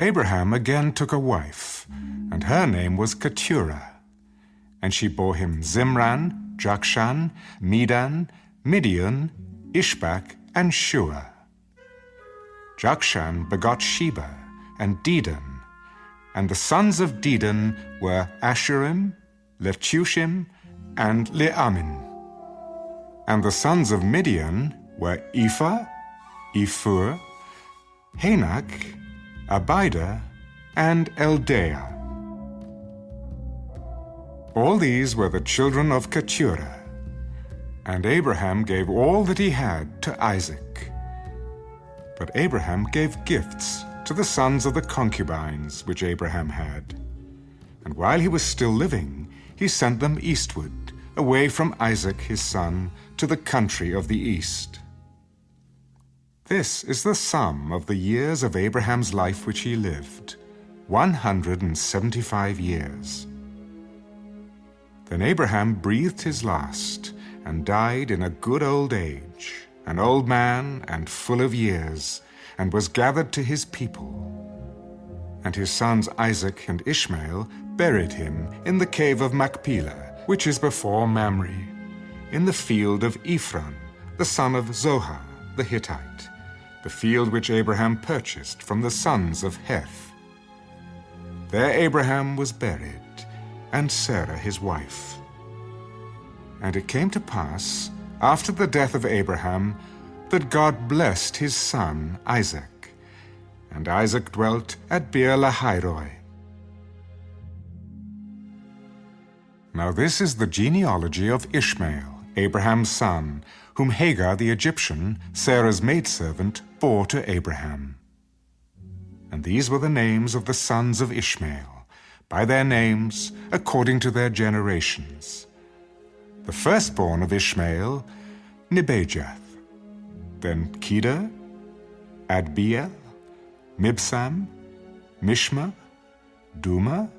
Abraham again took a wife, and her name was Keturah. And she bore him Zimran, Jokshan, Medan, Midian, Ishbak, and Shua. Jokshan begot Sheba and Dedan, and the sons of Dedan were Asherim, Letushim, and Leamin. And the sons of Midian were Ephah, Ephur, Hanak, Abida, and Eldaah. All these were the children of Keturah. And Abraham gave all that he had to Isaac. But Abraham gave gifts to the sons of the concubines which Abraham had. And while he was still living, he sent them eastward, away from Isaac his son, to the country of the east. This is the sum of the years of Abraham's life which he lived, 175 years. Then Abraham breathed his last, and died in a good old age, an old man and full of years, and was gathered to his people. And his sons Isaac and Ishmael buried him in the cave of Machpelah, which is before Mamre, in the field of Ephron, the son of Zohar the Hittite, the field which Abraham purchased from the sons of Heth. There Abraham was buried, and Sarah his wife. And it came to pass, after the death of Abraham, that God blessed his son Isaac. And Isaac dwelt at Beer-lahai-roi. Now this is the genealogy of Ishmael, Abraham's son, whom Hagar the Egyptian, Sarah's maidservant, bore to Abraham. And these were the names of the sons of Ishmael, by their names, according to their generations. The firstborn of Ishmael, Nebajoth, then Kedar, Adbeel, Mibsam, Mishma, Duma,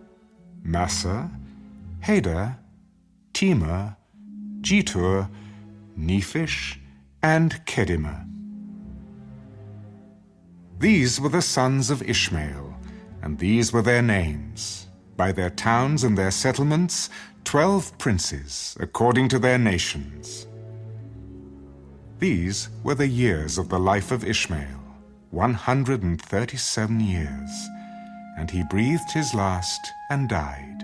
Massa, Hadar, Tema, Jetur, Nephish, and Kedemah. These were the sons of Ishmael, and these were their names, by their towns and their settlements, 12 princes, according to their nations. These were the years of the life of Ishmael, 137 years, and he breathed his last and died,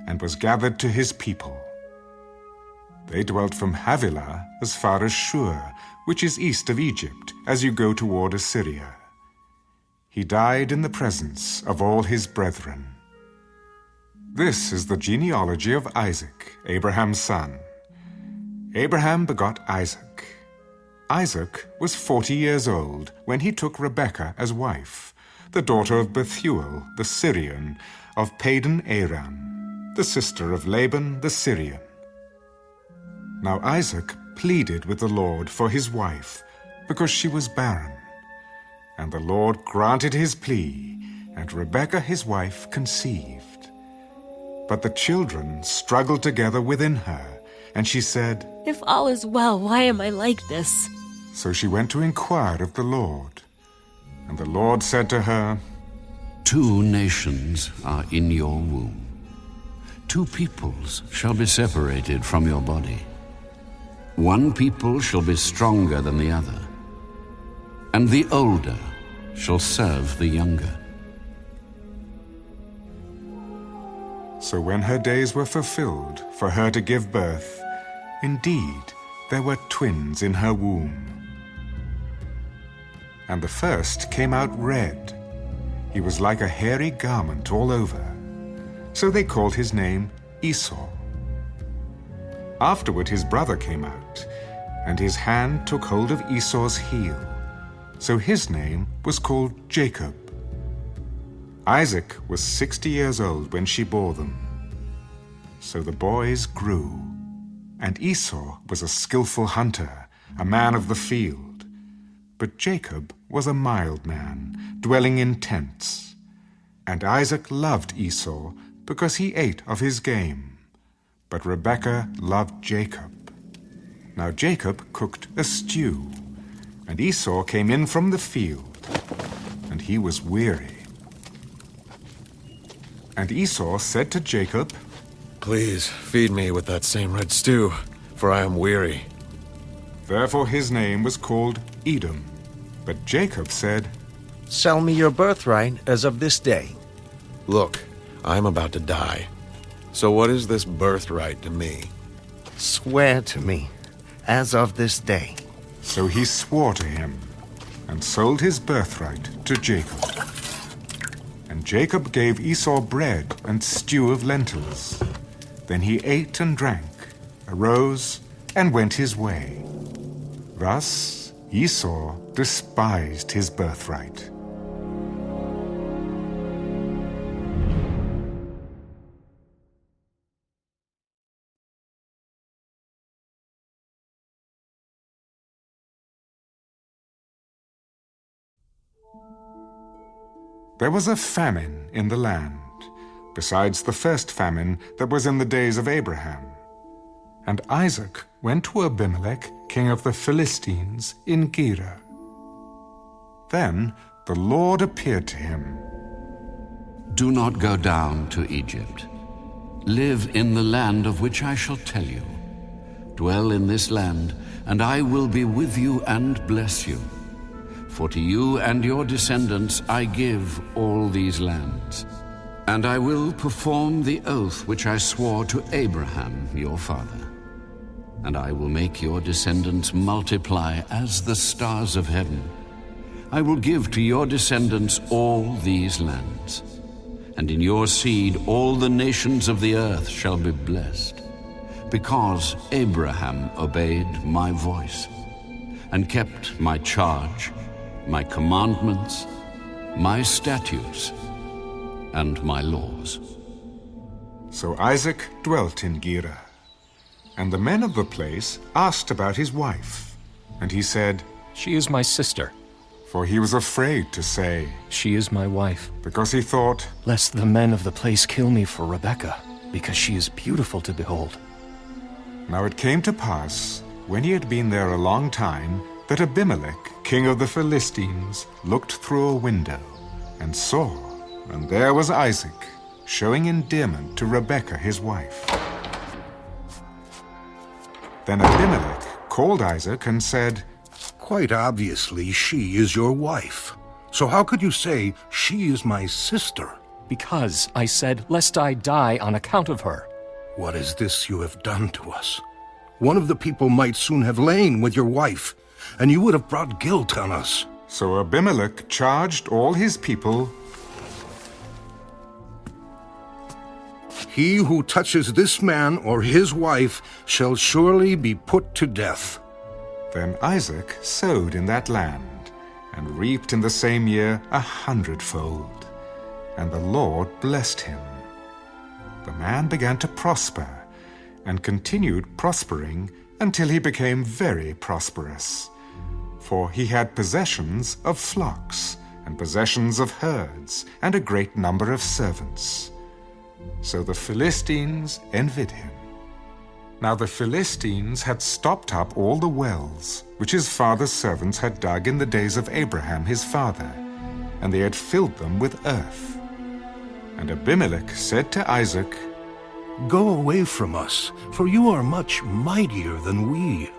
and was gathered to his people. They dwelt from Havilah as far as Shur, which is east of Egypt, as you go toward Assyria. He died in the presence of all his brethren. This is the genealogy of Isaac, Abraham's son. Abraham begot Isaac. Isaac was 40 years old when he took Rebekah as wife, the daughter of Bethuel the Syrian, of Padan Aram, the sister of Laban the Syrian. Now Isaac pleaded with the Lord for his wife, because she was barren. And the Lord granted his plea, and Rebekah his wife conceived. But the children struggled together within her, and she said, "If all is well, why am I like this?" So she went to inquire of the Lord. And the Lord said to her, 2 nations are in your womb. 2 peoples shall be separated from your body. 1 people shall be stronger than the other, and the older shall serve the younger. So when her days were fulfilled for her to give birth, indeed there were twins in her womb. And the first came out red. He was like a hairy garment all over. So they called his name Esau. Afterward his brother came out, and his hand took hold of Esau's heel. So his name was called Jacob. Isaac was 60 years old when she bore them. So the boys grew, and Esau was a skillful hunter, a man of the field. But Jacob was a mild man, dwelling in tents. And Isaac loved Esau because he ate of his game. But Rebekah loved Jacob. Now Jacob cooked a stew, and Esau came in from the field, and he was weary. And Esau said to Jacob, Please feed me with that same red stew, for I am weary. Therefore his name was called Edom. But Jacob said, Sell me your birthright as of this day. Look, I am about to die. So what is this birthright to me? Swear to me, as of this day. So he swore to him, and sold his birthright to Jacob. And Jacob gave Esau bread and stew of lentils. Then he ate and drank, arose, and went his way. Thus Esau despised his birthright. There was a famine in the land, besides the first famine that was in the days of Abraham. And Isaac went to Abimelech, king of the Philistines, in Gerar. Then the Lord appeared to him. Do not go down to Egypt. Live in the land of which I shall tell you. Dwell in this land, and I will be with you and bless you. For to you and your descendants I give all these lands. And I will perform the oath which I swore to Abraham your father. And I will make your descendants multiply as the stars of heaven. I will give to your descendants all these lands. And in your seed all the nations of the earth shall be blessed, because Abraham obeyed my voice, and kept my charge, my commandments, my statutes, and my laws. So Isaac dwelt in Gerar. And the men of the place asked about his wife. And he said, She is my sister. For he was afraid to say, She is my wife. because he thought, Lest the men of the place kill me for Rebekah, because she is beautiful to behold. Now it came to pass, when he had been there a long time, that Abimelech, king of the Philistines, looked through a window, and saw, and there was Isaac, showing endearment to Rebekah his wife. Then Abimelech called Isaac and said, Quite obviously she is your wife. So how could you say, she is my sister? Because I said, Lest I die on account of her. What is this you have done to us? One of the people might soon have lain with your wife, and you would have brought guilt on us. So Abimelech charged all his people, He who touches this man or his wife shall surely be put to death. Then Isaac sowed in that land, and reaped in the same year 100-fold. And the Lord blessed him. The man began to prosper, and continued prospering until he became very prosperous. For he had possessions of flocks, and possessions of herds, and a great number of servants. So the Philistines envied him. Now the Philistines had stopped up all the wells which his father's servants had dug in the days of Abraham his father, and they had filled them with earth. And Abimelech said to Isaac, Go away from us, for you are much mightier than we.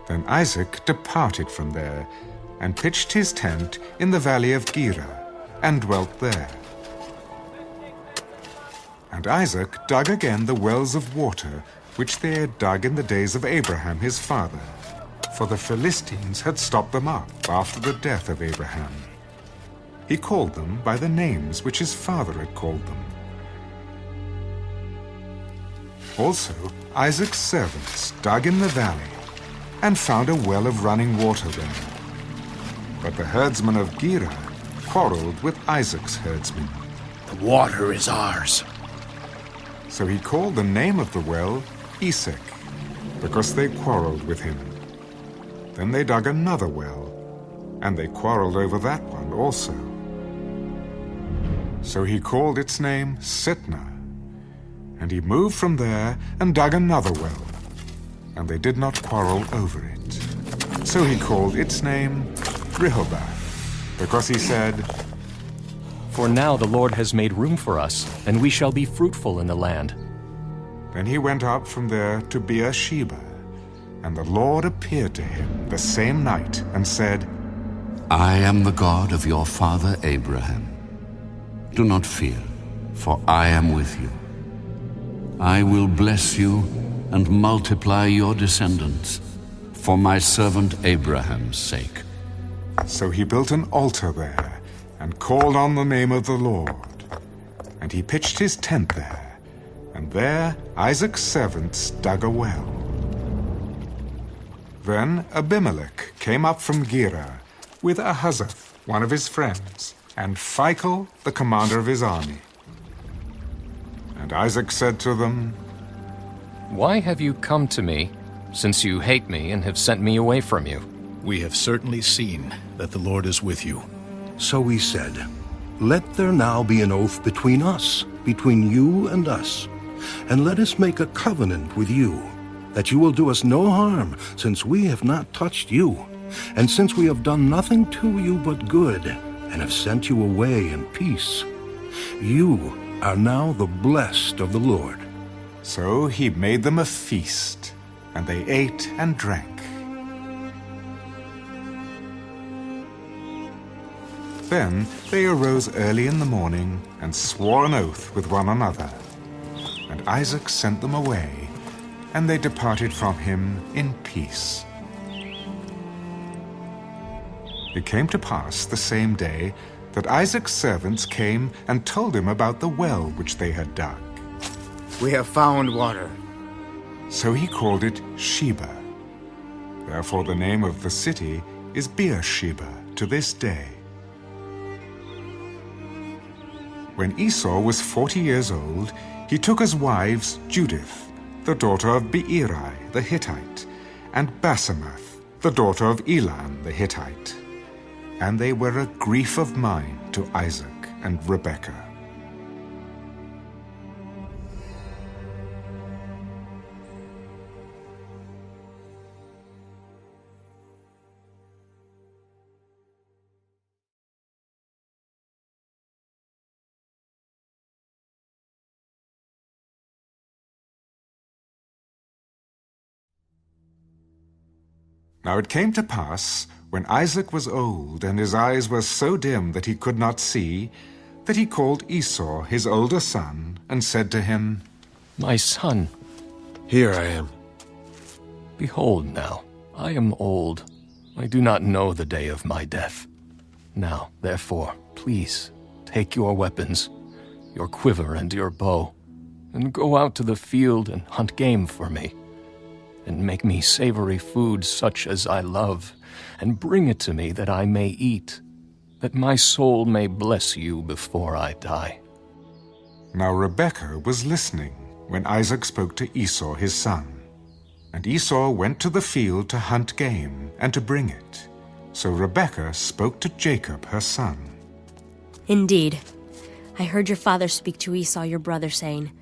Then Isaac departed from there, and pitched his tent in the valley of Gerar, and dwelt there. And Isaac dug again the wells of water which they had dug in the days of Abraham his father, for the Philistines had stopped them up after the death of Abraham. He called them by the names which his father had called them. Also Isaac's servants dug in the valley, and found a well of running water there. But the herdsmen of Gerar quarreled with Isaac's herdsmen. The water is ours. So he called the name of the well Esek, because they quarreled with him. Then they dug another well, and they quarreled over that one also. So he called its name Sitnah. And he moved from there and dug another well, and they did not quarrel over it. So he called its name Rehoboth, because he said, For now the Lord has made room for us, and we shall be fruitful in the land. Then he went up from there to Beersheba, and the Lord appeared to him the same night and said, I am the God of your father Abraham. Do not fear, for I am with you. I will bless you and multiply your descendants for my servant Abraham's sake. So he built an altar there and called on the name of the Lord. And he pitched his tent there, and there Isaac's servants dug a well. Then Abimelech came up from Gerar with Ahuzzath, one of his friends, and Phicol, the commander of his army. And Isaac said to them, Why have you come to me, since you hate me and have sent me away from you? We have certainly seen that the Lord is with you. So we said, Let there now be an oath between us, between you and us, and let us make a covenant with you, that you will do us no harm, since we have not touched you, and since we have done nothing to you but good, and have sent you away in peace. You are now the blessed of the Lord. So he made them a feast, and they ate and drank. Then they arose early in the morning and swore an oath with one another. And Isaac sent them away, and they departed from him in peace. It came to pass the same day that Isaac's servants came and told him about the well which they had dug. We have found water. So he called it Sheba. Therefore the name of the city is Beersheba to this day. When Esau was 40 years old, he took as wives Judith, the daughter of Beeri the Hittite, and Basemath, the daughter of Elon the Hittite. And they were a grief of mind to Isaac and Rebekah. Now it came to pass, when Isaac was old, and his eyes were so dim that he could not see, that he called Esau his older son, and said to him, My son, Here I am. behold now, I am old. I do not know the day of my death. Now, therefore, please, take your weapons, your quiver and your bow, and go out to the field and hunt game for me, and make me savory food such as I love, and bring it to me that I may eat, that my soul may bless you before I die. Now Rebekah was listening when Isaac spoke to Esau his son. And Esau went to the field to hunt game and to bring it. So Rebekah spoke to Jacob her son. Indeed, I heard your father speak to Esau your brother, saying,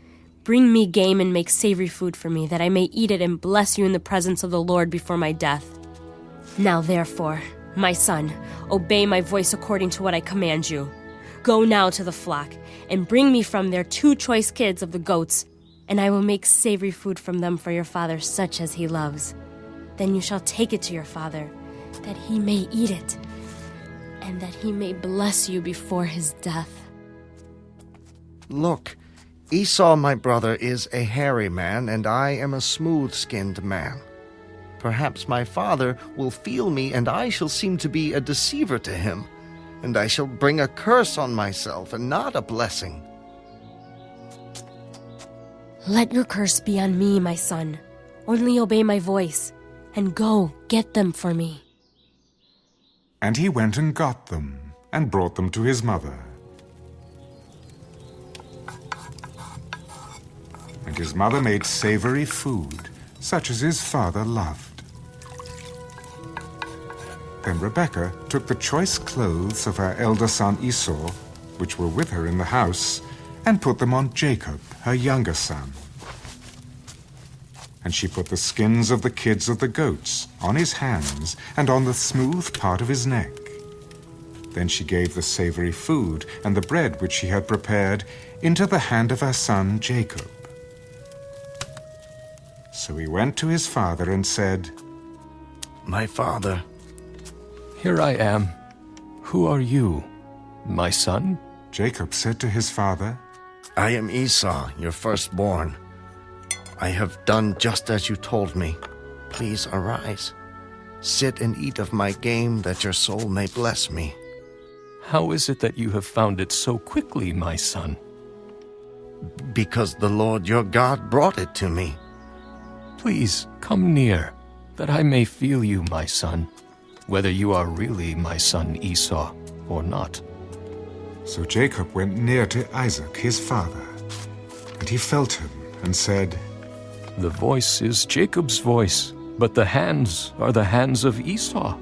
Bring me game and make savory food for me, that I may eat it and bless you in the presence of the Lord before my death. Now therefore, my son, obey my voice according to what I command you. Go now to the flock, and bring me from there 2 choice kids of the goats, and I will make savory food from them for your father, such as he loves. Then you shall take it to your father, that he may eat it, and that he may bless you before his death. Look, Esau, my brother, is a hairy man, and I am a smooth-skinned man. Perhaps my father will feel me, and I shall seem to be a deceiver to him, and I shall bring a curse on myself, and not a blessing. Let your curse be on me, my son. Only obey my voice, and go, get them for me. And he went and got them, and brought them to his mother. And his mother made savory food, such as his father loved. Then Rebekah took the choice clothes of her elder son Esau, which were with her in the house, and put them on Jacob, her younger son. And she put the skins of the kids of the goats on his hands and on the smooth part of his neck. Then she gave the savory food and the bread which she had prepared into the hand of her son Jacob. So he went to his father and said, My father. Here I am. Who are you, my son? Jacob said to his father, I am Esau, your firstborn. I have done just as you told me. Please arise. Sit and eat of my game, that your soul may bless me. How is it that you have found it so quickly, my son? Because the Lord your God brought it to me. Please come near, that I may feel you, my son, whether you are really my son Esau or not. So Jacob went near to Isaac his father, and he felt him and said, The voice is Jacob's voice, but the hands are the hands of Esau.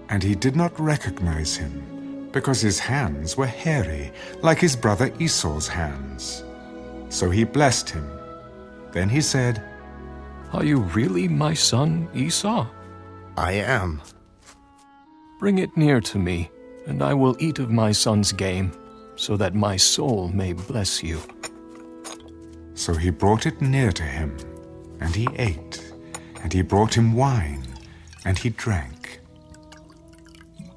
And he did not recognize him, because his hands were hairy, like his brother Esau's hands. So he blessed him. Then he said, Are you really my son Esau? I am. Bring it near to me, and I will eat of my son's game, so that my soul may bless you. So he brought it near to him, and he ate, and he brought him wine, and he drank.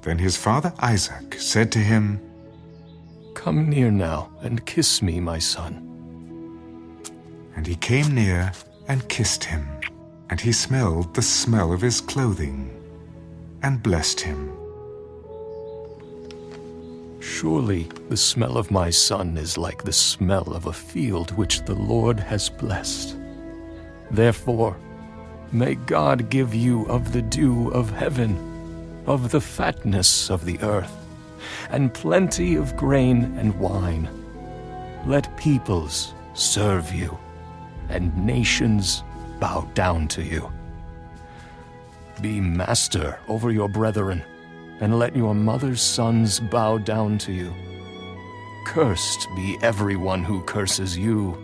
Then his father Isaac said to him, Come near now, and kiss me, my son. And he came near and kissed him, and he smelled the smell of his clothing, and blessed him. Surely the smell of my son is like the smell of a field which the Lord has blessed. Therefore, may God give you of the dew of heaven, of the fatness of the earth, and plenty of grain and wine. Let peoples serve you, and nations bow down to you. Be master over your brethren, and let your mother's sons bow down to you. Cursed be everyone who curses you,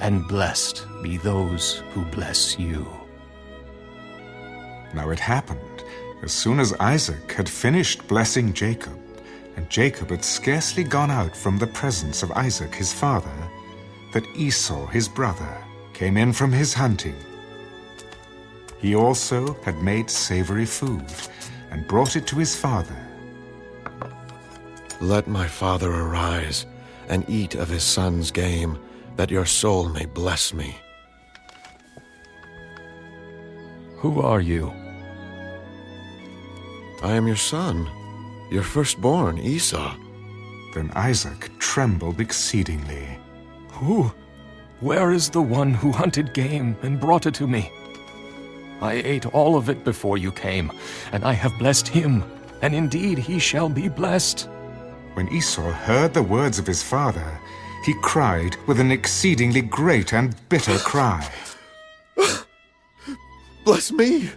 and blessed be those who bless you. Now it happened, as soon as Isaac had finished blessing Jacob, and Jacob had scarcely gone out from the presence of Isaac his father, that Esau his brother came in from his hunting. He also had made savory food, and brought it to his father. Let my father arise and eat of his son's game, that your soul may bless me. Who are you? I am your son, your firstborn, Esau. Then Isaac trembled exceedingly. Who? Where is the one who hunted game and brought it to me? I ate all of it before you came, and I have blessed him, and indeed he shall be blessed. When Esau heard the words of his father, he cried with an exceedingly great and bitter cry. Bless me!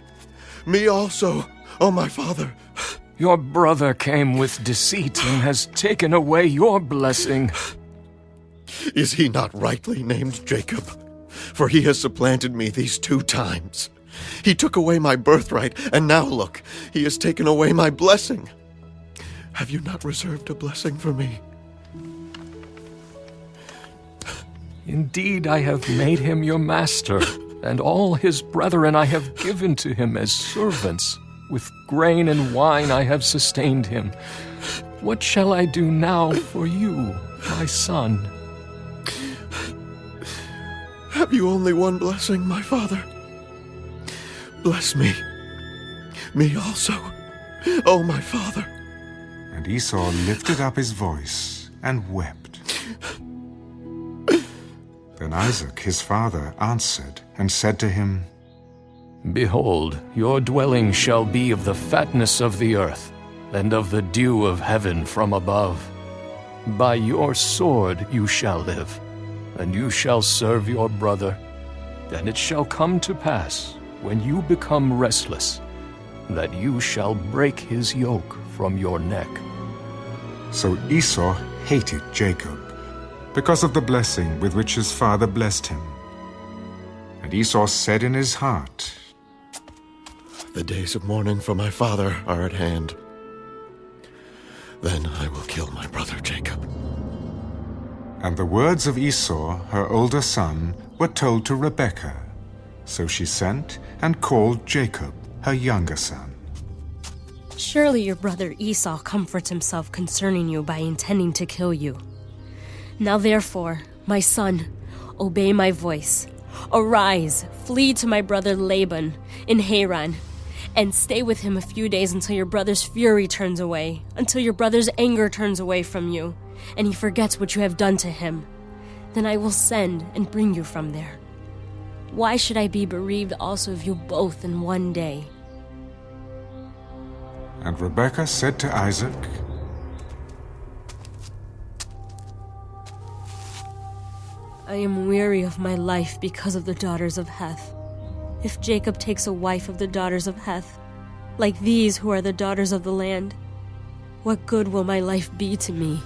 Me also, O my father! Your brother came with deceit and has taken away your blessing. Is he not rightly named Jacob? For he has supplanted me these 2 times. He took away my birthright, and now look, he has taken away my blessing. Have you not reserved a blessing for me? Indeed, I have made him your master, and all his brethren I have given to him as servants. With grain and wine I have sustained him. What shall I do now for you, my son? Have you only one blessing, my father? Bless me. Me also, O my father. And Esau lifted up his voice and wept. Then Isaac his father answered and said to him, Behold, your dwelling shall be of the fatness of the earth, and of the dew of heaven from above. By your sword you shall live, and you shall serve your brother. And it shall come to pass, when you become restless, that you shall break his yoke from your neck. So Esau hated Jacob, because of the blessing with which his father blessed him. And Esau said in his heart, The days of mourning for my father are at hand. Then I will kill my brother Jacob. And the words of Esau, her older son, were told to Rebekah. So she sent and called Jacob, her younger son. Surely your brother Esau comforts himself concerning you by intending to kill you. Now therefore, my son, obey my voice. Arise, flee to my brother Laban in Haran, and stay with him a few days until your brother's fury turns away, until your brother's anger turns away from you, and he forgets what you have done to him. Then I will send and bring you from there. Why should I be bereaved also of you both in one day? And Rebekah said to Isaac, I am weary of my life because of the daughters of Heth. If Jacob takes a wife of the daughters of Heth, like these who are the daughters of the land, what good will my life be to me?